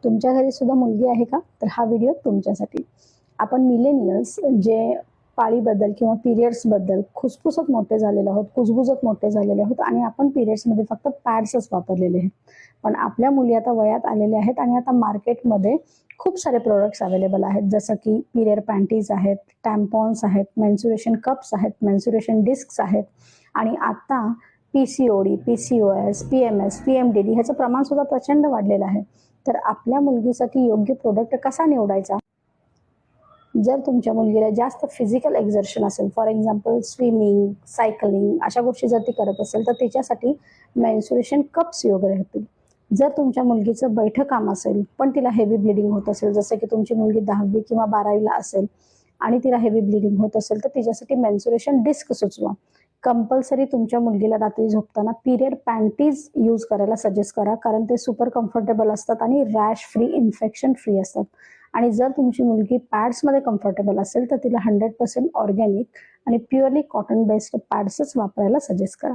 तुमच्या घरी सुद्धा मुलगी आहे का? तर हा व्हिडिओ तुमच्यासाठी. आपण मिलेनियल्स जे पाळीबद्दल किंवा पिरियड्सबद्दल खुसखुसत मोठे झालेलो आहोत, कुजबुजत मोठे झालेले आहोत आणि आपण पिरियड्समध्ये फक्त पॅड्सच वापरलेले आहेत. पण आपल्या मुली आता वयात आलेल्या आहेत आणि आता मार्केटमध्ये खूप सारे प्रोडक्ट्स अवेलेबल आहेत, जसं की पिरियड पॅन्टीज आहेत, टॅम्पॉन्स आहेत, मेन्स्युरेशन कप्स आहेत, मेन्स्युरेशन डिस्क्स आहेत आणि आता PCOD, PCOS, PMS, PMDD ह्याचं प्रमाण सुद्धा प्रचंड वाढलेलं आहे. तर आपल्या मुलगीसाठी योग्य प्रोडक्ट कसा निवडायचा? जर तुमच्या मुलगीला जास्त फिजिकल एक्झर्शन असेल, फॉर एक्झाम्पल स्विमिंग, सायकलिंग अशा गोष्टी जर ती करत असेल तर तिच्यासाठी मेन्स्युरेशन कप्स योग्य राहतील. जर तुमच्या मुलगीचं बैठं काम असेल पण तिला हेवी ब्लिडिंग होत असेल, जसं की तुमची मुलगी 10वी किंवा 12वीला असेल आणि तिला हेवी ब्लिडिंग होत असेल तर तिच्यासाठी मेन्स्युरेशन डिस्क सुचवा. कंपल्सरी तुमच्या मुलगीला रात्री झोपताना पिरियड पॅन्टीज यूज करायला सजेस्ट करा, कारण ते सुपर कम्फर्टेबल असतात आणि रॅश फ्री, इन्फेक्शन फ्री असतात. आणि जर तुमची मुलगी पॅड्समध्ये कम्फर्टेबल असेल तर तिला 100% ऑर्गॅनिक आणि प्युअरली कॉटन बेस्ड पॅड्सच वापरायला सजेस्ट करा.